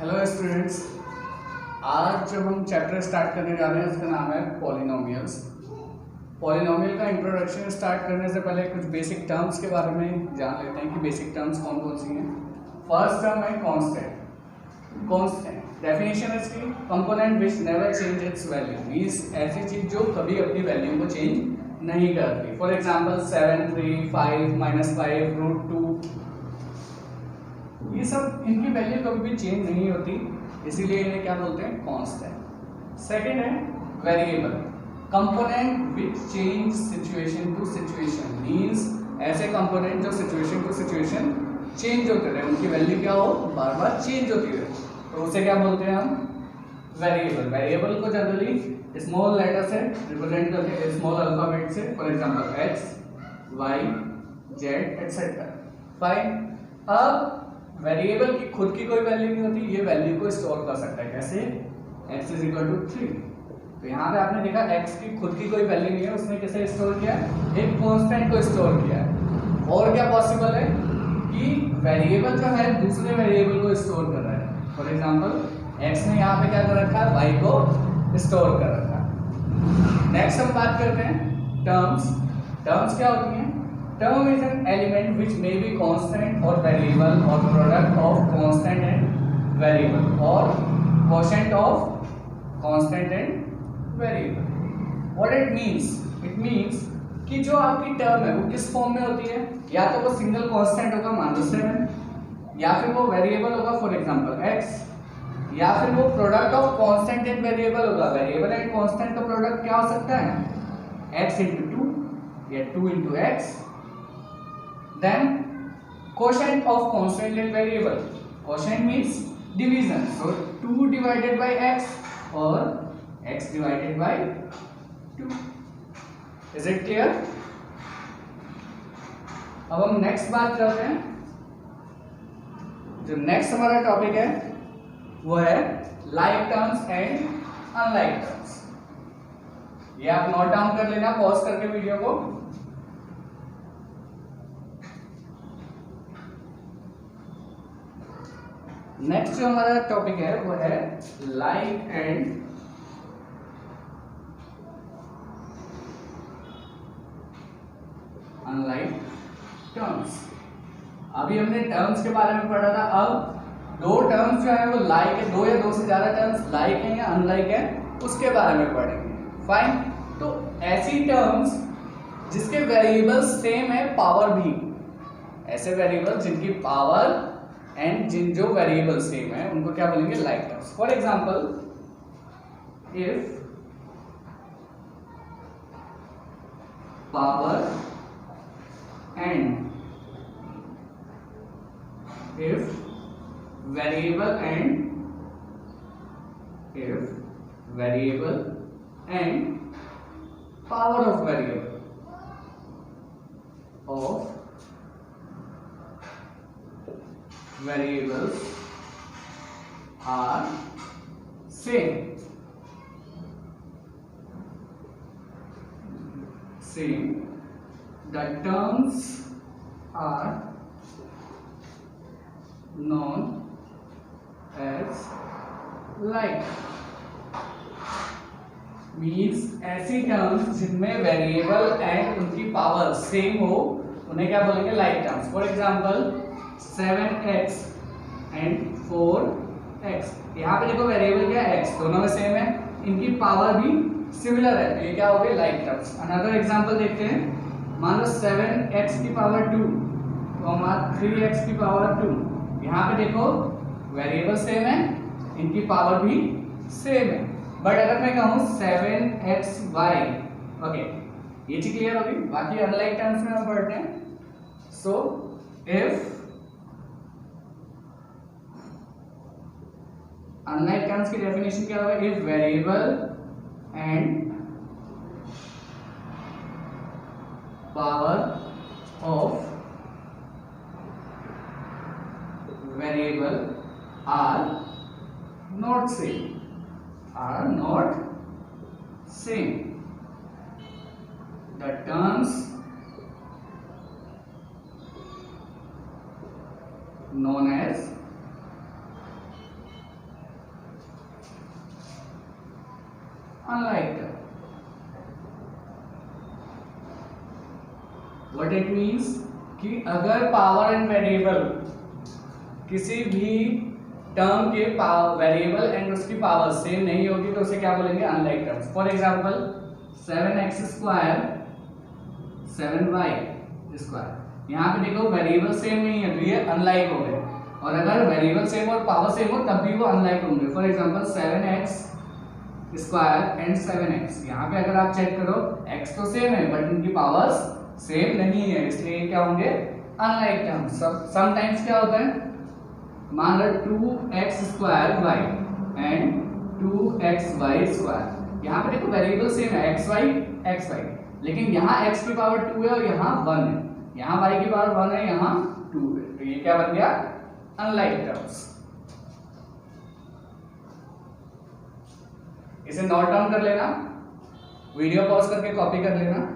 Hello students, आज जो हम चैप्टर स्टार्ट करने जा रहे हैं उसका नाम है पॉलिनोमियल्स। पॉलिनोमियल का इंट्रोडक्शन स्टार्ट करने से पहले कुछ बेसिक टर्म्स के बारे में जान लेते हैं कि बेसिक टर्म्स कौन कौन सी हैं। फर्स्ट टर्म है कांस्टेंट। कांस्टेंट डेफिनेशन है इसकी, component which never change it's value, means ऐसी चीज जो कभी अपनी वैल्यू को चेंज नहीं करती। फॉर एग्जांपल 7, 3, 5, -5, √2, ये सब इनकी वैल्यू कभी भी चेंज नहीं होती, इसीलिए इन्हें क्या बोलते हैं, कांस्टेंट। सेकंड है variable, component which change situation to situation, means ऐसे कंपोनेंट जो सिचुएशन टू सिचुएशन चेंज होते रहे, उनकी वैल्यू क्या हो, बार बार चेंज होती रहे, तो उसे क्या बोलते हैं हम, वेरिएबल। वेरिएबल को जनरली स्मॉल लेटर से रिप्रेजेंट करते हैं, स्मॉल अल्फाबेट से, for example x, y, z etcetera. Fine. अब वेरिएबल की खुद की कोई वैल्यू नहीं होती, ये वैल्यू को स्टोर कर सकता है। कैसे? x = 3। तो यहाँ पे आपने देखा x की खुद की कोई वैल्यू नहीं है, उसने किसे स्टोर किया है, एक कांस्टेंट को स्टोर किया है। और क्या पॉसिबल है कि वेरिएबल जो है दूसरे वेरिएबल को स्टोर कर रहा है। फॉर एग्जांपल x ने यहाँ पे क्या कर रखा है, y को स्टोर कर रखा है। नेक्स्ट हम बात करते हैं टर्म्स। टर्म्स क्या होती हैं? Term is an element which may be constant or variable or product of constant and variable or quotient of constant and variable. What it means? It means कि जो आपकी टर्म है वो किस फॉर्म में होती है, या तो वो सिंगल कांस्टेंट होगा -7, या फिर वो वेरिएबल होगा फॉर एग्जांपल x, या फिर वो product of constant and variable होगा। वेरिएबल एंड कांस्टेंट का प्रोडक्ट क्या हो सकता है, x × 2 या 2 × x। Then quotient of constant and variable. Quotient means division. So 2 divided by x or x divided by 2. Is it clear? अब हम next बात करते हैं। जो नेक्स्ट हमारा टॉपिक है वो है like terms and unlike terms. ये आप नोट डाउन कर लेना पॉज करके वीडियो को। नेक्स्ट जो हमारा टॉपिक है वो है लाइक एंड अनलाइक टर्म्स। अभी हमने टर्म्स के बारे में पढ़ा था, अब दो टर्म्स जो है वो लाइक है, दो या दो से ज्यादा टर्म्स लाइक है या अनलाइक है उसके बारे में पढ़ेंगे। फाइन। तो ऐसी टर्म्स जिसके वेरिएबल सेम है, पावर भी, ऐसे वेरिएबल जिनकी पावर एंड जिन जो वेरिएबल सेम है उनको क्या बोलेंगे, like terms. For example if power and if variable and power of variable of variables are same, the terms are known as like। Means ऐसी टर्म्स जिनमें वेरिएबल एंड उनकी power same हो उन्हें क्या बोलेंगे, like terms. For example 7x and 4x। यहाँ पे देखो वेरिएबल क्या है, x, दोनों में सेम है, इनकी पावर भी सिमिलर है, तो ये क्या हो गए, लाइक टर्म्स। अनदर एग्जांपल देखते हैं। मान लो 7x की पावर 2 तो हमारा 3x की पावर 2। यहाँ पे देखो वेरिएबल सेम है, इनकी पावर भी सेम है। बट अगर मैं कहूँ 7xy, ओके, ये चीज क्लियर होगी। बाकी अनलाइक टर्म्स में हम पढ़ते हैं। सो इफ अनलाइक टर्म्स की डेफिनेशन क्या होगा, if variable and power of variable are not same, the terms known as unlike term. What it means कि अगर पावर एंड वेरिएबल किसी भी टर्म के वेरिएबल एंड उसकी पावर सेम नहीं होगी तो उसे क्या बोलेंगे, unlike terms. For example 7x square 7y square, यहाँ पे देखो वेरिएबल सेम नहीं है तो ये अनलाइक हो गए, और अगर वेरिएबल सेम और पावर सेम हो तब भी वो अनलाइक होंगे। For example 7x square and 7x, यहाँ पे अगर आप चेक करो x तो सेम है बट इनकी पावर्स सेम नहीं है, इसलिए क्या होंगे, अनलाइक टर्म्स। समटाइम्स क्या होता है, मान लो 2x square y and 2xy square, यहाँ पे देखो वेरिएबल सेम है xy, लेकिन यहाँ x की पावर 2 है और यहाँ 1 है, यहाँ y की पावर 1 है, यहाँ 2 है, तो ये क्या बन गया, अनलाइक टर्म्स। इसे नोट डाउन कर लेना, वीडियो पॉज करके कॉपी कर लेना।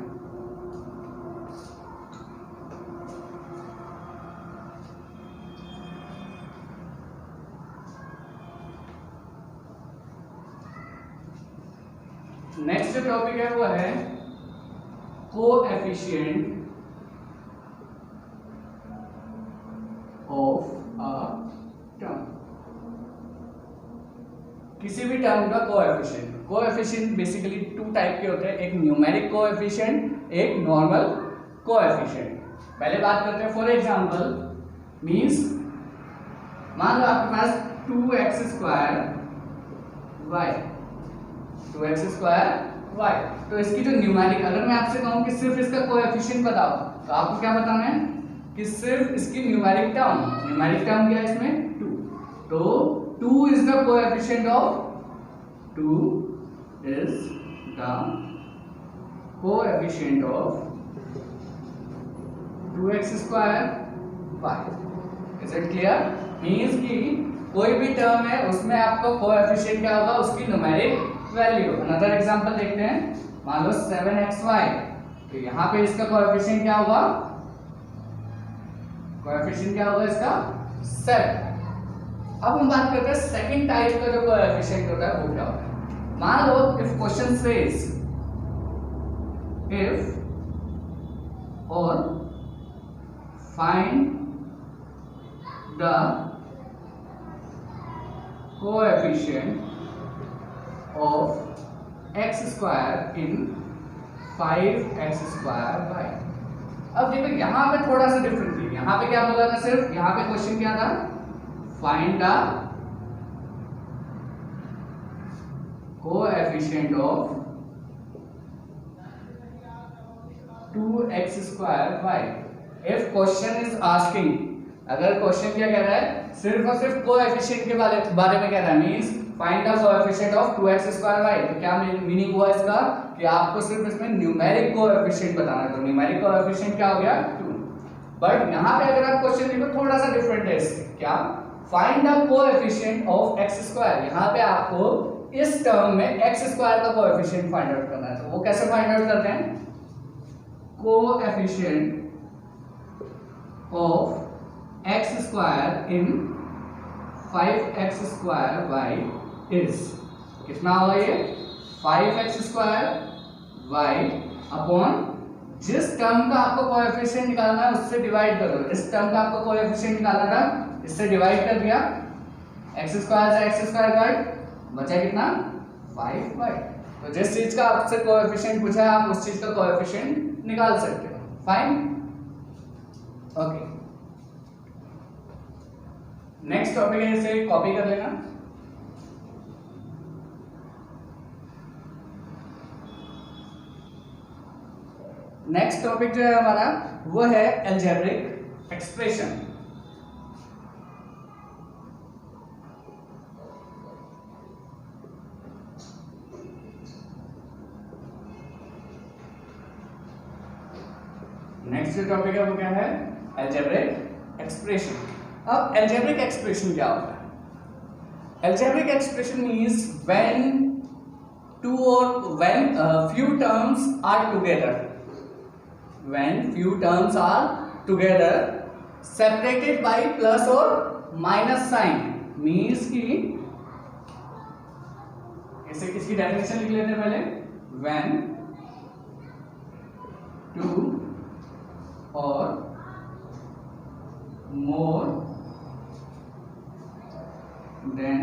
नेक्स्ट जो टॉपिक है वो है कोएफिशिएंट ऑफ अ टर्म। किसी भी टर्म का कोएफिशिएंट बेसिकली टू टाइप के होते हैं, एक न्यूमेरिक कोएफिशिएंट, एक नॉर्मल कोएफिशिएंट। पहले बात करते हैं, फॉर एग्जांपल मींस मान लो आपके पास 2x square y, 2x square y, तो इसकी जो न्यूमेरिक, अगर मैं आपसे कहूं कि सिर्फ इसका कोएफिशिएंट बताओ तो आपको क्या बताना है कि सिर्फ इसकी न्यूमेरिक टर्म क्या है इसमें, 2, तो 2 is the coefficient of 2 is the coefficient of 2x square y. Is it clear? Means कि कोई भी टर्म है उसमें आपको कोएफिशिएंट क्या होगा, उसकी न्यूमेरिक वैल्यू। अनदर एग्जांपल देखते हैं, मान लो 7xy, तो यहाँ पे इसका कोएफिशिएंट क्या होगा, कोएफिशिएंट क्या होगा इसका 7। अब हम बात करते हैं सेकंड टाइप का जो कोएफिशिएंट होता है वो क्या होता है। मान लो इफ क्वेश्चन सेज इफ और find the coefficient of x square in 5x square y। अब देखो यहाँ पे थोड़ा सा डिफरेंट थी, यहाँ पे क्या बोला था, सिर्फ यहाँ पे क्वेश्चन क्या था, find the coefficient of 2x square y। if question is asking, अगर क्वेश्चन क्या कह रहा है, सिर्फ और सिर्फ कोएफिशिएंट के बारे में कह रहा है, means find the coefficient of 2x square y, तो क्या मीनिंग हुआ इसका कि आपको सिर्फ इसमें न्यूमेरिक कोएफिशिएंट बताना है, तो न्यूमेरिक कोएफिशिएंट क्या हो गया 2। बट यहाँ पे अगर आप क्वेश्चन देखो थोड़ा सा डिफरेंट है इससे, क्या, find the coefficient of x square, यहाँ पे आपको इस टर्म में x स्क्वायर का कोएफिशिएंट फाइंड आउट करना है, तो वो कैसे फाइंड आउट करते हैं, coefficient of x square in 5x square y is, कितना होगा ये, 5x स्क्वायर y अपॉन जिस टर्म का आपको कोएफिशिएंट निकालना है उससे डिवाइड करो, इस टर्म का आपको कोएफिशिएंट निकालना था, इससे डिवाइड कर दिया, x स्क्वायर से x स्क्वायर कट, बचा कितना 5y। तो जिस चीज का आपसे कोएफिशिएंट पूछा है आप उस चीज का कोएफिशिएंट निकाल सकते हो, फाइन, ओके। नेक्स्ट टॉपिक है, इसे कॉपी कर लेना। नेक्स्ट टॉपिक जो है हमारा वो है अलजेब्रिक एक्सप्रेशन। नेक्स्ट जो टॉपिक है वो क्या है, अलजेब्रिक एक्सप्रेशन। अब अलजेब्रिक एक्सप्रेशन क्या होता है, algebraic expression means when few terms are together, when few terms are together separated by plus or minus sign, means कि इसे इसकी डेफिनेशन लिख लेते हैं पहले, व्हेन टू और more than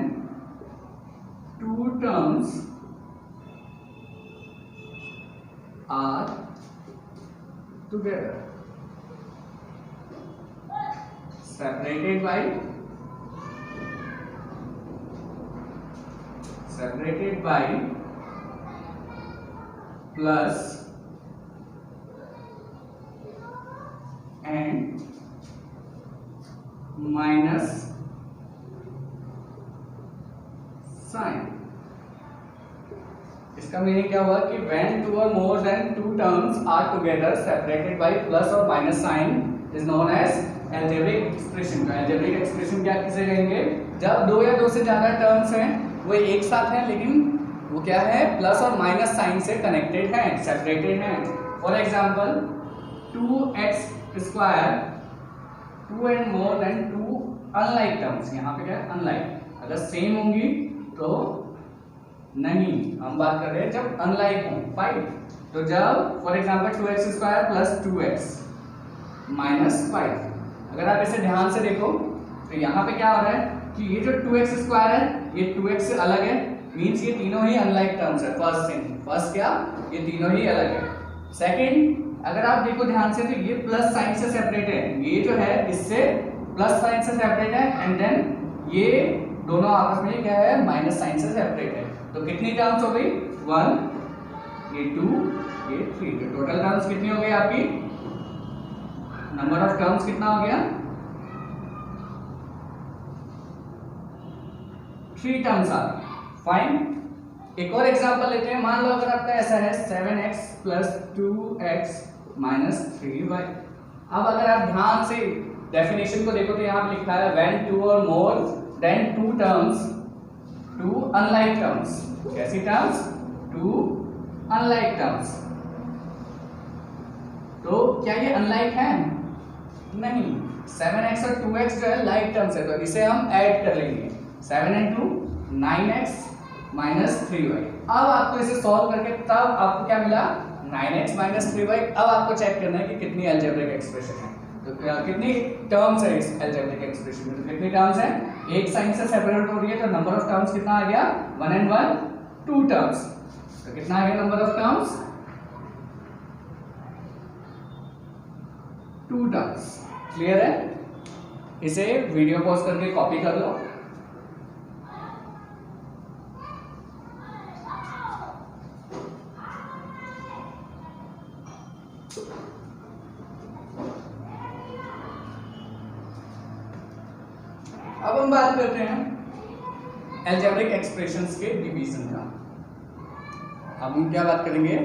two terms are together separated by plus and minus sign। इसका meaning क्या हुआ कि when two or more than two terms are together separated by plus or minus sign is known as algebraic expression। का algebraic expression क्या किसे कहेंगे, जब दो या दो से ज्यादा टर्म्स हैं वो एक साथ हैं लेकिन वो क्या है, प्लस और माइनस साइन से कनेक्टेड हैं, सेपरेटेड हैं। For example 2x square, two and more than two unlike terms, यहाँ पे क्या है अनलाइक, अगर सेम होंगी तो नहीं, हम बात कर रहे हैं जब अनलाइक हों, फाइव। तो जब for example 2x square plus 2x minus 5, अगर आप इसे ध्यान से देखो तो यहाँ पे क्या हो रहा है कि ये जो 2x स्क्वायर है ये 2x से अलग है, मींस ये तीनों ही अनलाइक टर्म्स है। फर्स्ट थिंग, फर्स्ट क्या, ये तीनों ही अलग है। सेकंड, अगर आप देखो ध्यान से तो ये प्लस साइन से सेपरेट है, ये जो है इससे प्लस साइन से सेपरेट है, एंड देन ये दोनों आपस में क्या है, माइनस साइन से सेपरेट है। तो कितनी टर्म्स हो गई, 1, ये 2, ये 3। तो टोटल टर्म्स कितनी हो गई आपकी, नंबर ऑफ टर्म्स कितना हो गया, 3 टर्म्स आ गए। फाइन। एक और एग्जांपल लेते हैं, मान लो अगर आपका ऐसा है 7x plus 2x minus 3y। अब अगर आप ध्यान से डेफिनेशन को देखो तो यहाँ पे लिखा है व्हेन टू और more than two terms, two unlike terms. कैसी टर्म्स, टू अनलाइक टर्म्स। तो क्या ये अनलाइक है, नहीं। 7x और 2x जो है लाइक टर्म्स है, तो इसे हम ऐड कर लेंगे, 7 and 2 9x माइनस 3y। अब आपको इसे सॉल्व करके तब आपको क्या मिला, 9x माइनस 3y। अब आपको चेक करना है कि कितनी अलजेब्रिक एक्सप्रेशन है, तो कितनी टर्म्स है इस अलजेब्रिक एक्सप्रेशन में। तो कितनी टर्म्स है, एक साइन से सेपरेट हो रही है, तो नंबर ऑफ टर्म्स कितना आ गया, 1 and 1 2 टर्म्स। तो कितना आ गया number of terms, 2 terms. Clear है, इसे वीडियो पॉज करके कॉपी कर लो। अब हम बात करते हैं अलजेब्रिक एक्सप्रेशंस के डिवीजन का। अब हम क्या बात करेंगे,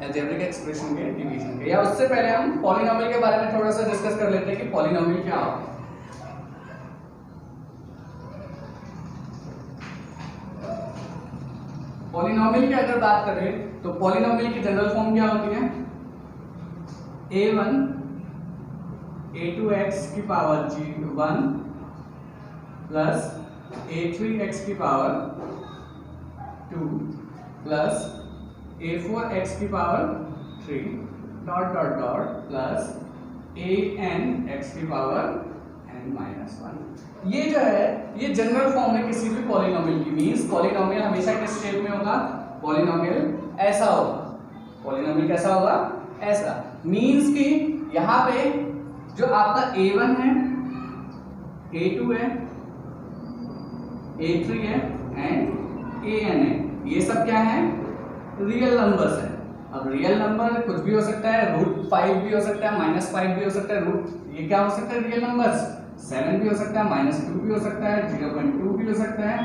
अलजेब्रिक एक्सप्रेशन के डिवीजन के, या उससे पहले हम पॉलिनोमियल के बारे में थोड़ा सा डिस्कस कर लेते हैं कि पॉलिनोमियल क्या होता है। पॉलिनोमियल की अगर बात करें तो पॉलिनोमियल की जनरल फॉर्म क्या होती है, a1 a2x की पावर g1 प्लस a3x की पावर 2 प्लस a4x की power 3 dot dot dot plus anx की पावर n-1। ये जो है ये जनरल फॉर्म है किसी भी पॉलिनोमियल की। मींस पॉलिनोमियल हमेशा किस शेप में होगा, पॉलिनोमियल ऐसा होगा। पॉलिनोमियल कैसा होगा, ऐसा। मींस कि यहाँ पे जो आपका a1 है, a2 है, a3 है एंड an है, ये सब क्या है, रियल नंबर्स है। अब रियल नंबर कुछ भी हो सकता है, √5 भी हो सकता है, -5 भी हो सकता है, ये क्या हो सकता है, रियल नंबर्स। 7 भी हो सकता है, -2 भी हो सकता है, 0.2 भी हो सकता है,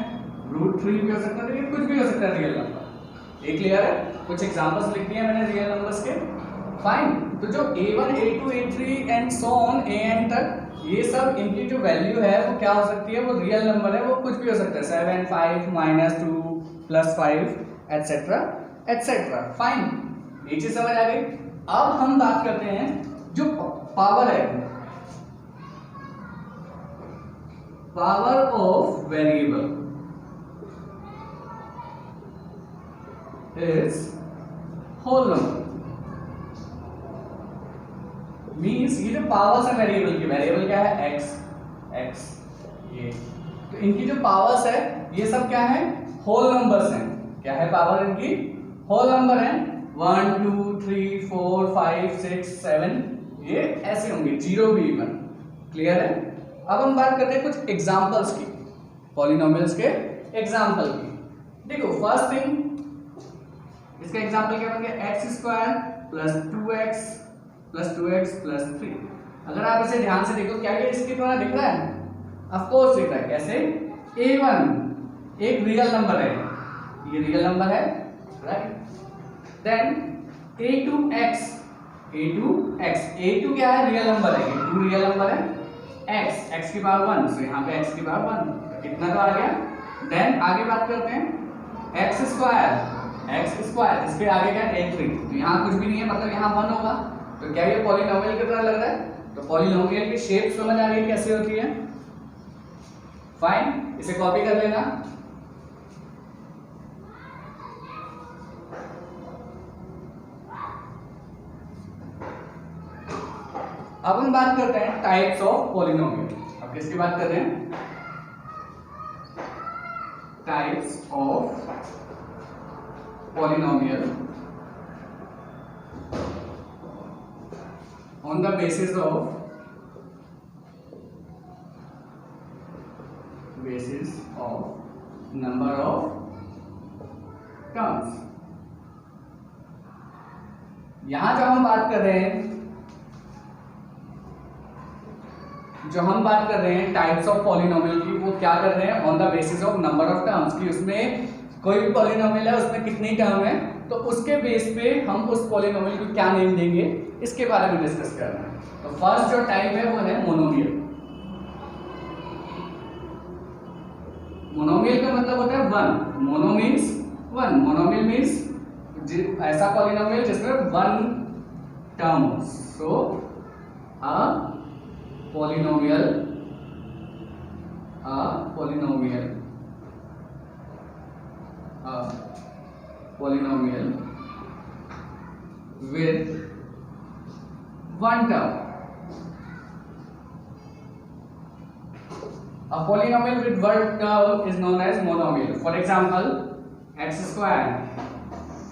√3 भी हो सकता है, कुछ भी हो सकता है रियल नंबर। ये क्लियर है, कुछ एग्जांपल्स लिख दिए मैंने रियल नंबर्स के। फाइन। तो जो a1 a2 a3 and so on an तक, ये सब इनकी जो वैल्यू है वो क्या हो सकती है, वो रियल नंबर है, वो कुछ भी हो सकता है, 7 5 -2 +5 एटसेट्रा एटसेट्रा। फाइन, ये चीज समझ आ गई। अब हम बात करते हैं जो पावर है, power of variable. is whole number. Means ये जो पावर्स है वेरिएबल की, वेरिएबल क्या है x, ये, तो इनकी जो पावर्स है ये सब क्या है, होल नंबर्स हैं। क्या है पावर इनकी, होल नंबर है। 1 2 3 4 5 6 7 ये ऐसे होंगे, 0 भी इवन। क्लियर है। अब हम बात करते हैं कुछ एग्जांपल्स की, पॉलिनोमियल्स के एग्जांपल की। देखो फर्स्ट थिंग, इसका एग्जांपल क्या बन गया, x square plus 2x plus 2x plus 3। अगर आप इसे ध्यान से देखो, क्या ये इसकी तरह दिख रहा है? ऑफ कोर्स दिख रहा है। कैसे? a1 एक रियल नंबर है, ये रियल नंबर है, राइट। देन a2x a2 क्या है, रियल नंबर है, a2 रियल नंबर है, x की पावर 1, तो यहाँ पे x की पावर 1, कितना तो आ गया। देन आगे बात करते हैं x स्क्वायर, इसके आगे क्या है, a3, तो यहाँ कुछ भी नहीं है, मतलब यहाँ 1 होगा। तो क्या ये पॉलिनोमियल की तरह लग रहा है? तो पॉलिनोमियल की शेप समझ आ रही है कैसे होती है। फाइन, इसे कॉपी कर लेना। अब हम बात करते हैं टाइप्स ऑफ पॉलिनोमियल। अब किसकी बात कर रहे हैं? Types of polynomial on the basis of number of terms। यहां जो हम बात कर रहे हैं टाइप्स ऑफ पॉलिनोमियल की, वो क्या कर रहे हैं, on the basis of number of terms, की उसमें कोई भी पॉलिनोमियल है उसमें कितनी टर्म है, तो उसके बेस पे हम उस पॉलिनोमियल को क्या नेम देंगे, इसके बारे में डिस्कस कर रहे हैं। तो फर्स्ट जो टाइप है वो है मोनोमियल। मोनोमियल का मतलब होता है one, mono means one, monomial means ऐसा पॉलिनोमियल जिसमें वन टर्म हो। So a polynomial with one term। A polynomial with one term is known as monomial। For example, x square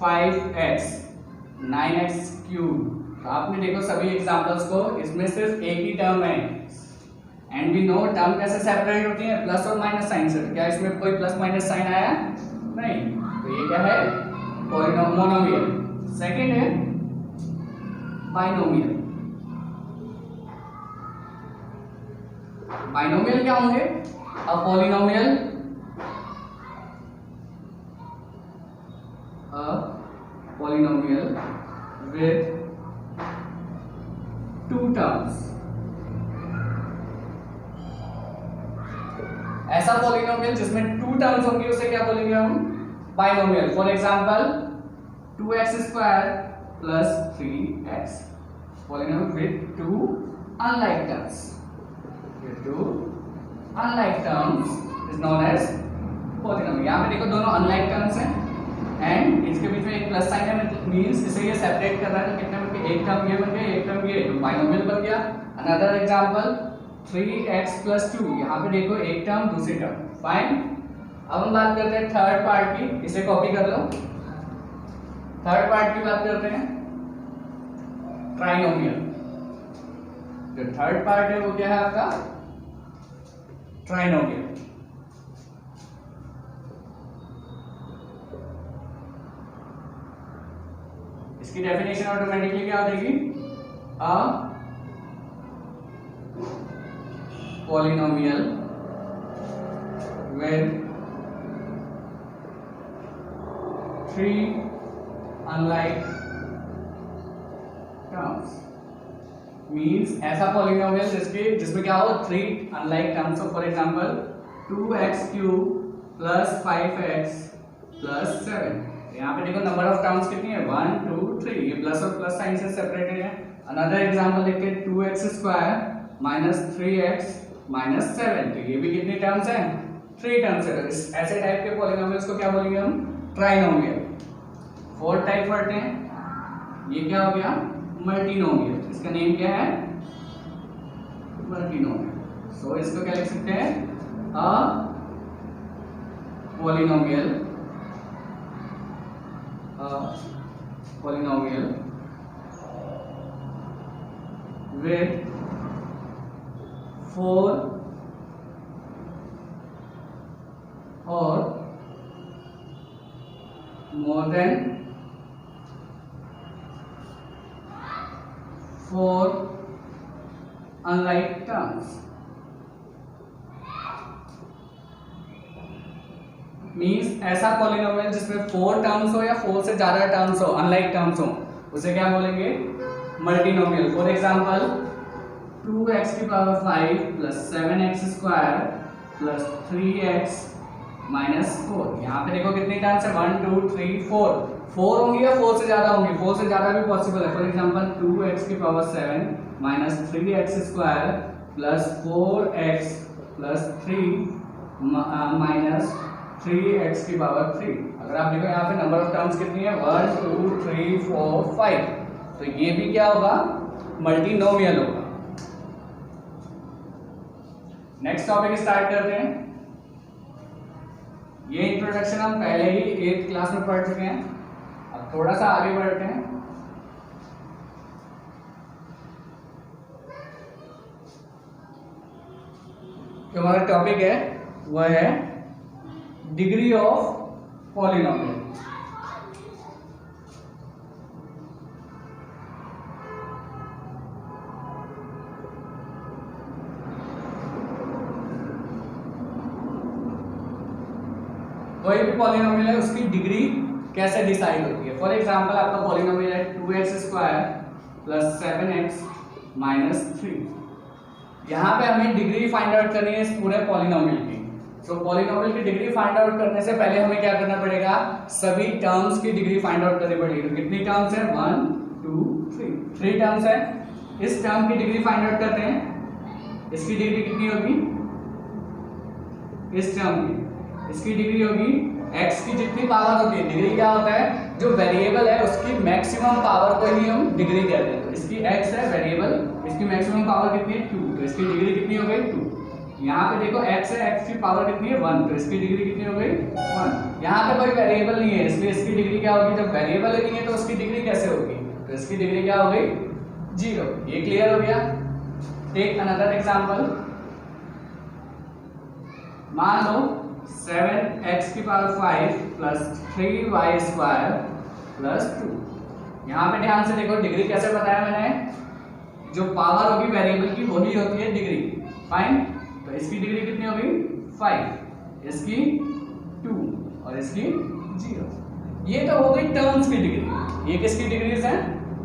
5x 9x cube। तो आपने देखो सभी examples को, इसमें सिर्फ एक ही टर्म है, एंड वी नो टर्म कैसे सेपरेट होती है, प्लस और माइनस साइन से। क्या इसमें कोई प्लस माइनस साइन आया? नहीं। तो ये क्या है, मोनोमियल। सेकंड है बाइनोमियल। बाइनोमियल क्या होंगे? अ पॉलिनोमियल विद टू टर्म्स। ऐसा पॉलिनोमियल जिसमें टू टर्म्स होंगी उसे क्या बोलेंगे हम? Binomial. For example 2x square plus 3x, polynomial with two unlike terms is known as polynomial। यहाँ पे देखो दोनों unlike terms हैं, एंड इसके बीच में एक प्लस साइन है, मींस इसे ये सेपरेट कर रहा है। तो कितने बन गए, एक टर्म ये बन गया, एक टर्म ये, तो बाइनोमियल बन गया। अनदर एग्जांपल 3x प्लस 2, यहाँ पे देखो एक टर्म दूसरी टर्म। फाइन। अब हम बात करते हैं थर्ड पार्ट की, इसे कॉपी कर लो। थर्ड पार्ट की बात करते हैं ट्राइनोमियल। जो थर्ड पार्ट है वो क्या है आपका? ट्राइनोमियल। इसकी डेफिनेशन ऑटोमेटिकली क्या हो जाएगी? अ polynomial with three unlike terms. Means ऐसा पॉलिनोमियल जिसमें क्या हो, three unlike terms. For example 2x cube plus 5x plus 7। यहाँ पे देखो नंबर ऑफ टर्म्स कितनी है, 1 2 3, ये प्लस और प्लस साइन से सेपरेटेड है। अनदर एग्जांपल देखते हैं 2x square minus 3x minus 7, तो ये भी कितनी टर्म्स हैं, 3 टर्म्स है। तो ऐसे टाइप के पॉलिनोमियल्स को क्या बोलेंगे हम? ट्राइनोमियल। 4 टाइप पढ़ते हैं। ये क्या हो गया? मल्टीनोमियल। इसका नेम क्या है? मल्टीनोमियल। सो इसको क्या लिख सकते हैं? A polynomial, polynomial with 4 or more than 4 unlike terms। Means ऐसा पॉलिनोमियल जिसमें 4 टर्म्स हो या 4 से ज्यादा टर्म्स हो, अनलाइक टर्म्स हो, उसे क्या बोलेंगे? मल्टीनोमियल। फॉर एग्जांपल 2x की power 5 plus 7x square plus 3x minus 4। यहाँ पे देखो कितनी टर्म्स है? 1 2 3 4। 4 होंगी या 4 से ज्यादा होंगी? 4 से ज्यादा भी पॉसिबल है। फॉर एग्जांपल 2x की power 7 minus 3x square plus 4x plus 3 minus 3x की पावर 3। अगर आप देखो यहाँ पे नंबर ऑफ टर्म्स कितनी है? 1 2 3 4 5। तो ये भी क्या होगा? मल्टीनोमियल होगा। नेक्स्ट टॉपिक स्टार्ट करते हैं। ये इंट्रोडक्शन हम पहले ही 8th क्लास में पढ़ चुके हैं। अब थोड़ा सा आगे बढ़ते हैं। जो हमारा टॉपिक है वह है डिग्री ऑफ पॉलिनोमियल। कोई भी पॉलिनोमियल है उसकी डिग्री कैसे डिसाइड होती है? फॉर एग्जांपल आपका पॉलिनोमियल है 2x square plus 7x minus 3। यहाँ पे हमें डिग्री फाइंड आउट करनी है इस पूरे पॉलिनोमियल की। तो पॉलिनोमियल की डिग्री फाइंड आउट करने से पहले हमें क्या करना पड़ेगा? सभी टर्म्स की डिग्री फाइंड आउट करनी पड़ेगी। तो कितनी टर्म्स है? 1 2 3 टर्म्स है। इस टर्म की डिग्री फाइंड आउट करते हैं। इसकी डिग्री कितनी होगी? इस टर्म की इसकी डिग्री होगी x की जितनी पावर होती है। डिग्री क्या होता है? जो वेरिएबल है उसकी मैक्सिमम पावर को ही हम डिग्री कहते हैं। तो इसकी x है वेरिएबल, इसकी मैक्सिमम पावर कितनी है? 2। तो इसकी डिग्री कितनी हो गई? 2। यहाँ पे देखो x है, x की पावर कितनी है? 1। तो इसकी डिग्री कितनी हो गई? 1। यहाँ पे कोई वेरिएबल नहीं है इसलिए इसकी डिग्री क्या होगी? जब वेरिएबल नहीं है तो उसकी डिग्री कैसे होगी? तो इसकी डिग्री क्या हो गई? 0। ये क्लियर हो गया? Take another example. मान लो 7x की power 5 plus 3y square plus 2। यहाँ पे ध्यान से देखो डिग्री कैसे बताया मैंने? जो पावर होगी वेरिएबल की वही होती है डिग्री। फाइन। तो इसकी डिग्री कितनी होगी? 5, इसकी 2 और इसकी 0। ये तो हो गई टर्म्स की डिग्री। ये किसकी डिग्रीज हैं?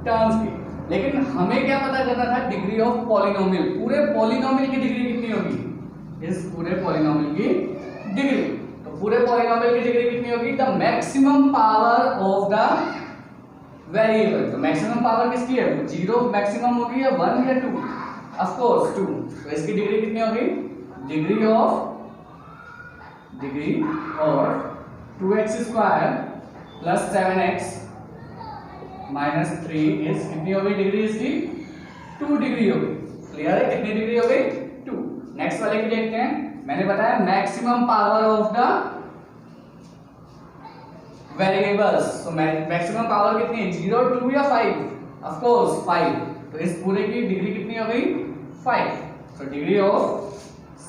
टर्म्स की। लेकिन हमें क्या पता करना था? Degree of polynomial. पूरे पॉलिनोमियल की डिग्री कितनी होगी? इस पूरे पॉलिनोमियल की डिग्री। तो पूरे पॉलिनोमियल की डिग्री कितनी होगी? The maximum power of the variable. तो मैक्सिमम पावर किसकी है? 0 मैक्सिमम होगी या 1 या 2? Of course 2। तो इसकी डिग्री कितनी होगी? Degree of 2x square plus 7x minus 3 is कितनी होगी डिग्री इसकी? 2 डिग्री होगी। क्लियर है? कितनी डिग्री हो गई? 2। नेक्स्ट वाले की देखते हैं। मैंने बताया maximum power of the variables. तो मैक्सिमम पावर कितनी है? 0 2 या 5? Of course 5। तो इस पूरे की डिग्री कितनी हो गई? 5। तो degree of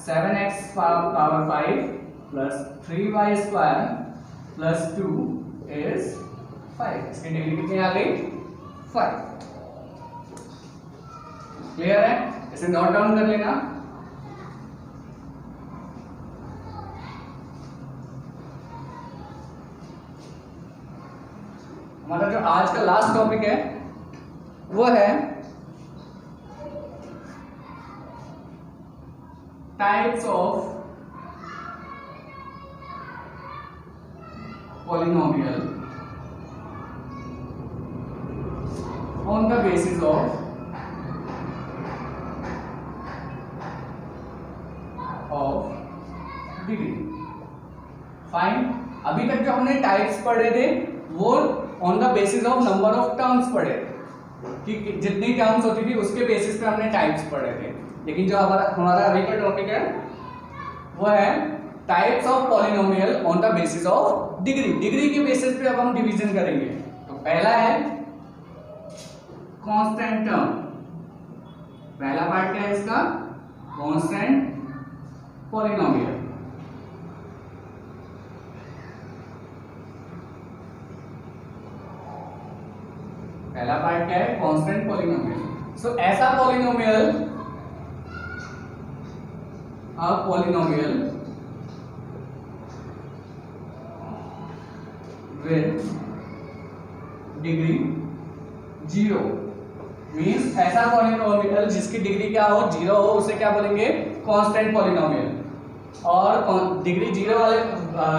7x power 5 plus 3y square plus 2 is 5। इसकी डिग्री कितनी आ गई? 5। क्लियर है? इसे नोट डाउन कर लेना। हमारा जो आज का लास्ट टॉपिक है वो है types of polynomial on the basis of degree. Fine. अभी तक जो हमने टाइप्स पढ़े थे वो on the basis of number of terms पढ़े कि जितनी टर्म्स होती थी उसके बेसिस पे हमने टाइप्स पढ़े थे। लेकिन जो हमारा अभी का टॉपिक है वो है types of polynomial on the basis of degree. Degree के बेसिस पे अब हम डिवीजन करेंगे। तो पहला है कांस्टेंट टर्म। पहला पार्ट क्या है इसका? Constant polynomial. पहला पार्ट क्या है? Constant polynomial. सो ऐसा polynomial, a polynomial with degree 0 means ऐसा पॉलिनोमियल जिसकी डिग्री क्या हो? 0 हो, उसे क्या बोलेंगे? Constant polynomial. और डिग्री 0 वाले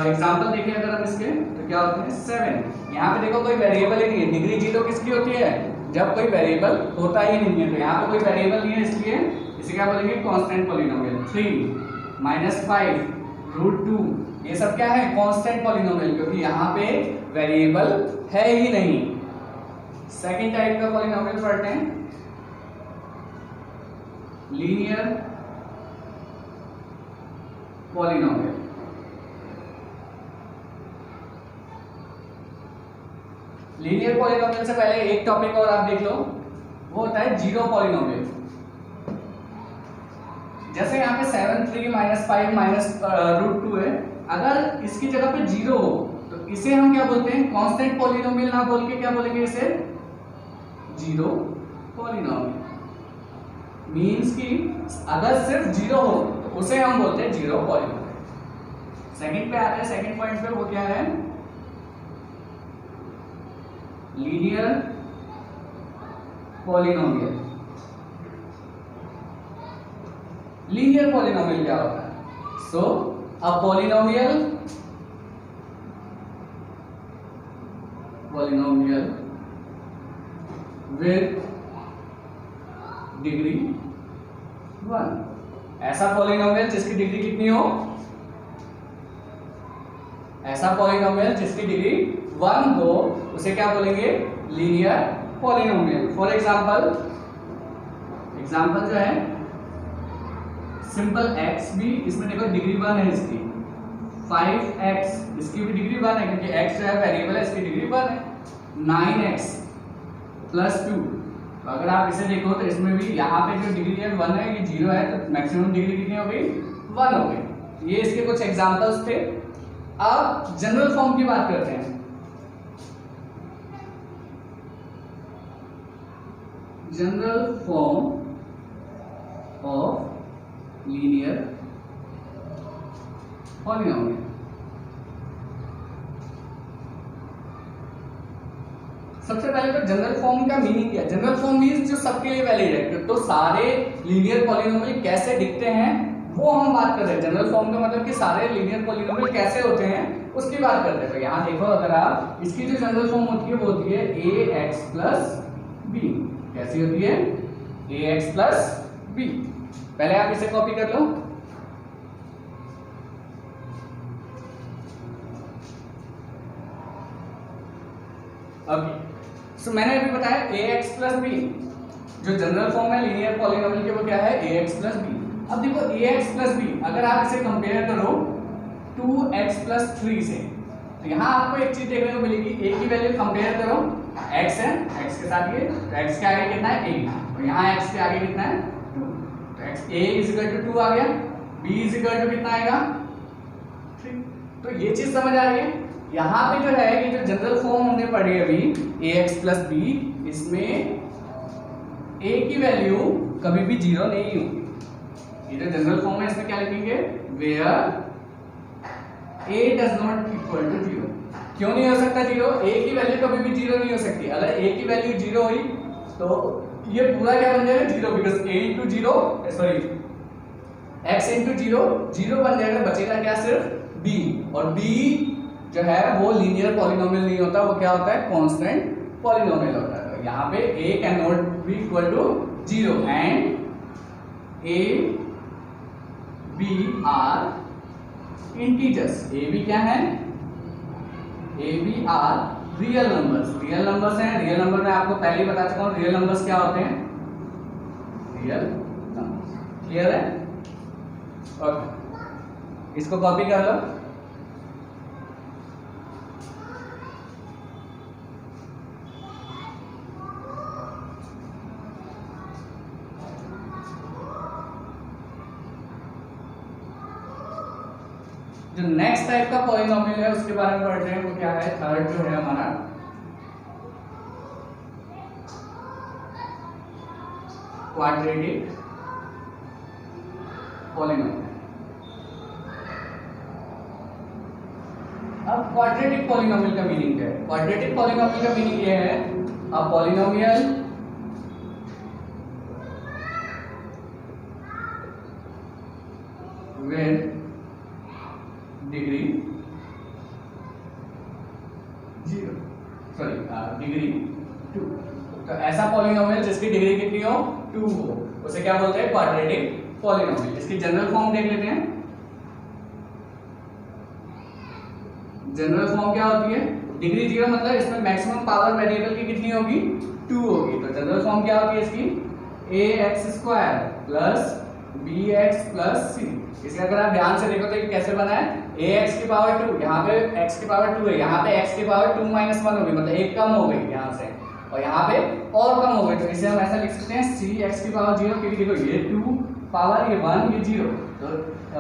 एग्जांपल देखिए अगर हम इसके, तो क्या होते हैं? 7। यहाँ पे देखो कोई वेरिएबल ही नहीं है। डिग्री 0 किसकी होती है? जब कोई वेरिएबल होता ही नहीं है। तो यहाँ पे कोई वेरिएबल नहीं है, इसलिए इसे क्या बोलेंगे? Constant polynomial. 3 - 5 √2 ये सब क्या है? कांस्टेंट पॉलिनोमियल, क्योंकि यहाँ पे वेरिएबल है ही नहीं। सेकेंड टाइप का पॉलिनोमियल पढ़ते हैं, लीनियर पॉलिनोमियल। लीनियर पॉलिनोमियल से पहले एक टॉपिक और आप देख लो, वो होता है जीरो पॉलिनोमियल। जैसे यहाँ पे 7 3 -5 √2 है, अगर इसकी जगह पे 0 हो तो इसे हम क्या बोलते हैं? कांस्टेंट पॉलिनोमियल ना बोल के क्या बोलेंगे? इसे जीरो पॉलिनोमियल। मींस कि अगर सिर्फ 0 हो तो उसे हम बोलते हैं जीरो पॉलिनोमियल। सेकंड पे आते हैं, सेकंड पॉइंट पे, वो क्या है? Linear polynomial. लीनियर पॉलिनोमियल क्या होता है? सो अ पॉलिनोमियल विद डिग्री 1। ऐसा पॉलिनोमियल जिसकी डिग्री कितनी हो? ऐसा पॉलिनोमियल जिसकी डिग्री 1 हो उसे क्या बोलेंगे? Linear polynomial. फॉर एग्जांपल जो है सिंपल x भी, इसमें देखो डिग्री 1 है इसकी। 5x इसकी भी डिग्री 1 है, क्योंकि x जो है वेरिएबल है, इसकी डिग्री 1 है। 9x + 2, तो अगर आप इसे देखो तो इसमें भी यहाँ पे जो डिग्री है 1 है, ये 0 है, तो मैक्सिमम डिग्री कितनी हो गई? 1 हो गई। ये इसके कुछ एग्जांपल्स थे। अब जनरल फॉर्म की बात करते हैं। General form of linear polynomial. सबसे पहले तो जनरल फॉर्म का मीनिंग क्या है? जनरल फॉर्म मीन्स जो सबके लिए वैलिड है। तो सारे लीनियर पॉलिनोमियल कैसे दिखते हैं वो हम बात कर रहे हैं। जनरल फॉर्म का मतलब कि सारे लीनियर पॉलिनोमियल कैसे होते हैं उसकी बात करते हैं। तो यहाँ देखो, अगर आप इसकी जो जनरल फॉर्म होती है वो होती है ax + b। कैसी होती है? ax + b। पहले आप इसे कॉपी कर लो। ओके, सो मैंने अभी बताया ax + b। जो जनरल फॉर्म है लीनियर पॉलिनोमियल के वो क्या है? ax + b। अब देखो ax + b, अगर आप इसे कंपेयर करो 2x + 3 से, तो यहाँ आपको एक चीज देखने को मिलेगी। a की वैल्यू कंपेयर करो, x है, x के साथ ये, तो x के आगे कितना है? a। और यहाँ x के आगे कितना है? 2। तो x a = 2 आ गया, b = कितना आएगा? 3। तो ये चीज समझ आ रही है। यहाँ पे जो है ये जो जनरल फॉर्म हमने पढ़ी अभी ax + b, इसमें a की वैल्यू कभी भी 0 नहीं होगी। ये जो जनरल फॉर्म है इसमें क्या लिखेंगे? Where a does not equal to 0। क्यों नहीं हो सकता 0? a की वैल्यू कभी भी 0 नहीं हो सकती। अगर a की वैल्यू 0 हुई तो ये पूरा क्या बन जाएगा? 0, बिकॉज a × 0 सॉरी x × 0 0 बन जाएगा। बचेगा क्या? सिर्फ b। और b जो है वो लीनियर पॉलिनोमियल नहीं होता, वो क्या होता है? कांस्टेंट पॉलिनोमियल होता है। तो यहाँ पे a can not be equal to 0 and a b are integers. a b क्या है? a b are real numbers हैं। रियल नंबर में आपको पहले ही बता चुका हूँ रियल नंबर्स क्या होते हैं, रियल नंबर्स। क्लियर है? ओके, इसको कॉपी कर लो। जो नेक्स्ट टाइप का पॉलिनोमियल है उसके बारे में पढ़ते हैं, वो क्या है, थर्ड जो है हमारा क्वाड्रेटिक पॉलिनोमियल। अब क्वाड्रेटिक पॉलिनोमियल का मीनिंग क्या है? क्वाड्रेटिक पॉलिनोमियल का मीनिंग ये है, अ polynomial with degree 0, sorry degree 2। तो ऐसा पॉलिनोमियल जिसकी डिग्री कितनी हो, 2 हो, उसे क्या बोलते हैं, क्वाड्रेटिक पॉलिनोमियल। इसकी जनरल फॉर्म देख लेते हैं। जनरल फॉर्म क्या होती है, डिग्री 0 मतलब इसमें मैक्सिमम पावर वेरिएबल की कितनी होगी, 2 होगी। तो जनरल फॉर्म क्या होती है इसकी, ax² plus bx plus c। इसे अगर आप ध्यान से देखो तो ये कैसे बना है, ax की पावर 2, यहाँ पे x की पावर 2 है, यहाँ पे x की पावर 2 - 1 होगी, मतलब एक कम हो गई यहाँ से, और यहाँ पे और कम हो गई। तो इसे हम ऐसा लिख सकते हैं c x की पावर 0, क्योंकि देखो ये 2 पावर, ये 1, ये 0, तो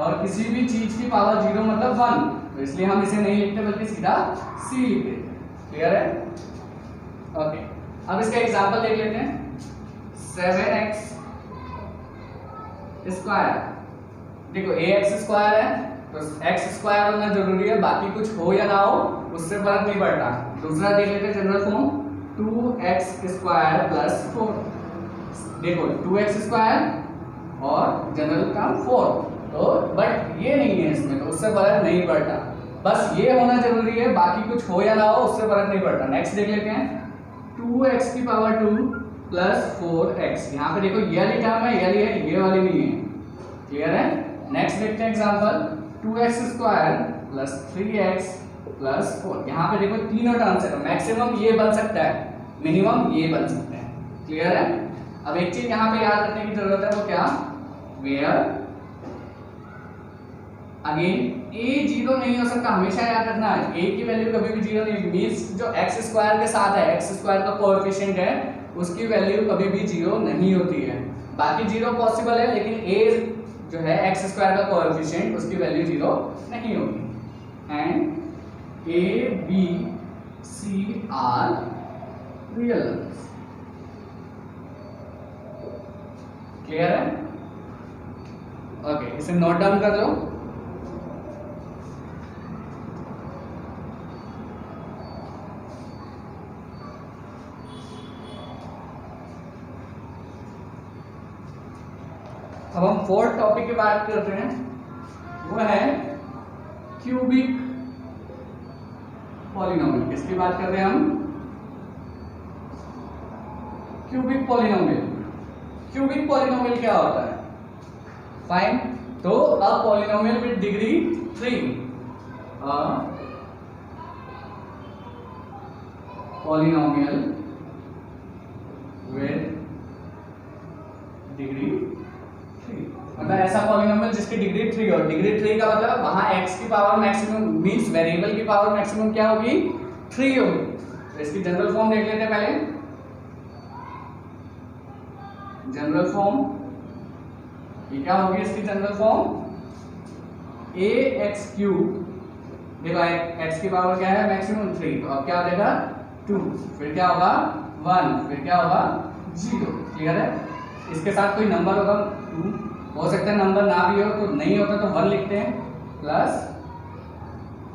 और किसी भी चीज की पावर 0 मतलब 1, तो इसलिए हम इसे नहीं लिखते बल्कि सीधा c लिख देते हैं। क्लियर है? ओके, अब इसका एग्जांपल देख लेते हैं। 7x स्क्वायर, देखो ax² है तो x² होना जरूरी है, बाकी कुछ हो या ना हो उससे फर्क नहीं पड़ता। दूसरा देख लेते हैं जनरल फॉर्म, 2x² प्लस 4। देखो 2x² और जनरल का 4, तो बट ये नहीं है इसमें, तो उससे फर्क नहीं पड़ता, बस ये होना जरूरी है, बाकी कुछ हो या ना हो उससे फर्क नहीं पड़ता। नेक्स्ट देख लेते हैं, 2x की पावर 2 प्लस 4x। यहाँ पे देखो ये वाली टर्म है, ये वाली नहीं है। क्लियर है? नेक्स्ट देखते हैं example, 2x² plus 3x plus 4। यहाँ पे देखो तीनों टर्म्स है, तो मैक्सिमम ये बन सकता है, मिनिमम ये बन सकता है। क्लियर है? अब एक चीज यहाँ पे याद रखने की जरूरत है, वो क्या, वेयर अगेन a 0 नहीं हो सकता, हमेशा याद रखना है a की वैल्यू कभी भी 0 नहीं, मींस जो x² के साथ है, x² का कोएफिशिएंट है, उसकी वैल्यू कभी भी 0 नहीं होती है। बाकी 0 पॉसिबल है, लेकिन a जो है x² का कोएफिशिएंट, उसकी वैल्यू 0 नहीं होगी। And a b c are real numbers. Clear है? ओके, इसे नोट डाउन कर लो। अब हम फोर्थ टॉपिक की बात करते हैं, वो है क्यूबिक पॉलिनोमियल। किसकी बात कर रहे हैं हम, क्यूबिक पॉलिनोमियल। क्यूबिक पॉलिनोमियल क्या होता है, फाइन। तो अ polynomial with degree 3, polynomial with degree 3, मतलब ऐसा पॉलिनोमियल जिसकी डिग्री 3 हो। डिग्री 3 का मतलब वहां x की पावर मैक्सिमम, मींस वेरिएबल की पावर मैक्सिमम क्या होगी, 3 होगी। तो इसकी जनरल फॉर्म देख लेते हैं पहले। जनरल फॉर्म ये क्या होगी, इसकी जनरल फॉर्म ax3, देखो x की पावर क्या है, मैक्सिमम 3, तो अब क्या हो जाएगा 2, फिर क्या होगा 1, फिर क्या होगा 0। क्लियर है? इसके साथ कोई नंबर होगा 2, हो सकता है नंबर ना भी हो, तो नहीं होता तो 1 लिखते हैं, plus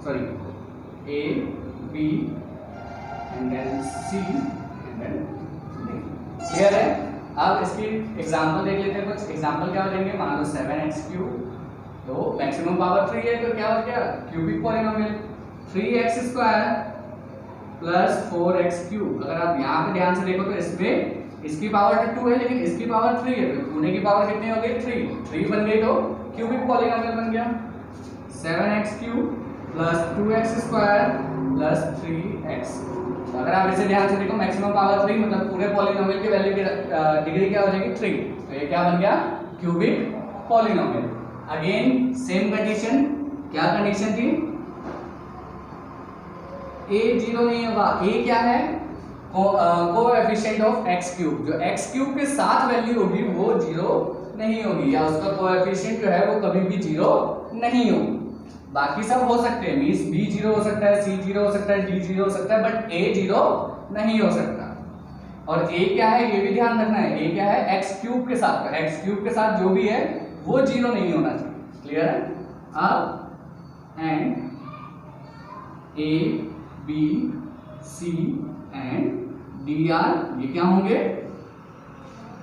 sorry a b and then c and then d। Clear है? अब इसकी एग्जांपल देख लेते हैं। कुछ एग्जांपल क्या हो जाएंगे, मान लो 7x3, तो मैक्सिमम पावर 3 है, तो क्या हो गया cubic polynomial. 3x² plus 4x3। अगर आप यहाँ पे ध्यान से देखो तो इसमें इसकी पावर 2 है, लेकिन इसकी पावर 3 है, तो होने की पावर कितनी हो गई, 3 बन गई, तो क्यूबिक पॉलिनोमियल बन गया। 7x3 plus 2x² plus 3x। तो अगर आप इसे ध्यान से देखो मैक्सिमम पावर 3 मतलब पूरे पॉलिनोमियल की वैल्यू की डिग्री क्या हो जाएगी 3। तो ये क्या बन गया cubic polynomial. Again same condition, क्या कंडीशन थी, a 0 नहीं होगा। a क्या है कोएफिशिएंट ऑफ x क्यूब, जो x क्यूब के साथ वैल्यू होगी वो 0 नहीं होगी, या उसका कोएफिशिएंट जो है वो कभी भी 0 नहीं होगी। बाकी सब हो सकते हैं, मींस b 0 हो सकता है, c 0 हो सकता है, d 0 हो सकता है, बट a 0 नहीं हो सकता। और a क्या है ये भी ध्यान रखना है, a क्या है x क्यूब के साथ, x क्यूब के साथ जो भी है वो 0 नहीं होना चाहिए। क्लियर है? अब and a b c and d r ये क्या होंगे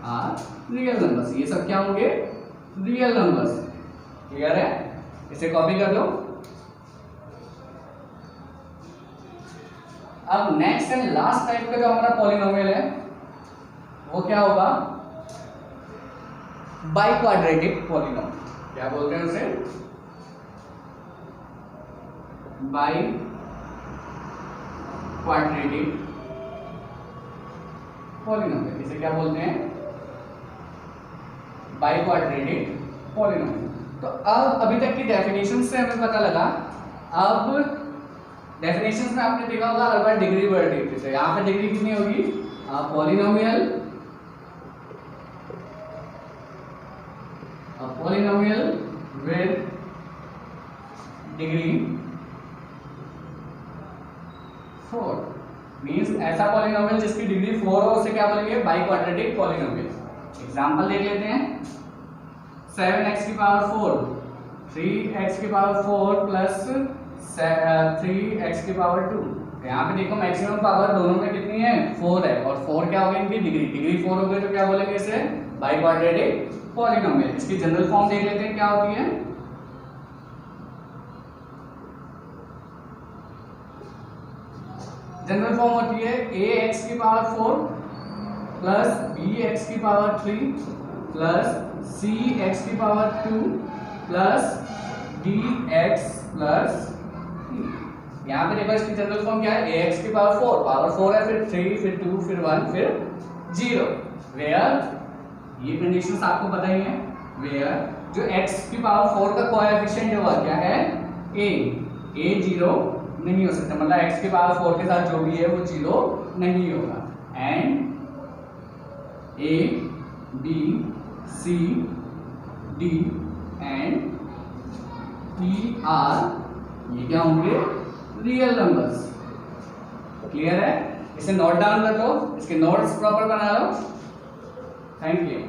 आर रियल नंबर्स, ये सब क्या होंगे रियल नंबर्स। क्लियर है? इसे कॉपी कर लो। अब नेक्स्ट एंड लास्ट टाइप का जो हमारा पॉलिनोमियल है वो क्या होगा, बाई क्वाड्रेटिक पॉलिनोमियल। क्या बोलते हैं उसे, बाई क्वाड्रेटिक पॉलिनोमियल। इसे क्या बोलते हैं, बाई क्वाड्रेटिक पॉलिनोमियल। तो अब अभी तक की डेफिनेशन से हमें पता लगा, अब डेफिनेशंस में आपने देखा होगा हर बार डिग्री वर्ड देखते थे, यहाँ पे डिग्री कितनी होगी, पॉलिनोमियल विद डिग्री 4, मींस ऐसा पॉलिनोमियल जिसकी डिग्री 4 हो उसे क्या बोलेंगे, बाई क्वाड्रेटिक पॉलिनोमियल। एग्जांपल देख लेते हैं, 7x की पावर 4, 3x की पावर 4 प्लस 3x की पावर 2। यहाँ पे देखो मैक्सिमम पावर दोनों में कितनी है 4 है, और 4 क्या हो गई इनकी डिग्री 4 हो गई, तो क्या बोलेंगे इसे बाई क्वाड्रेटिक पॉलिनोमियल। इसकी जनरल फॉर्म देख लेते हैं क्या होती है, जनरल फॉर्म होती है ax की पावर 4 प्लस bx की पावर 3 प्लस cx की पावर 2 प्लस dx प्लस 3। यहाँ पे देखो इसकी जनरल फॉर्म क्या है, ax की पावर 4, पावर 4 है, फिर 3, फिर 2, फिर 1, फिर 0। वेयर ये कंडीशंस आपको पता ही है, वेयर जो x की पावर 4 का कोएफिशिएंट होगा क्या है a 0 नहीं हो सकता, मतलब x की पावर 4 के साथ जो भी है वो 0 नहीं होगा। And a b c d and e r ये क्या होंगे रियल नंबर्स। क्लियर है? इसे नोट डाउन कर लो, इसके नोट्स प्रॉपर बना लो। Thank you.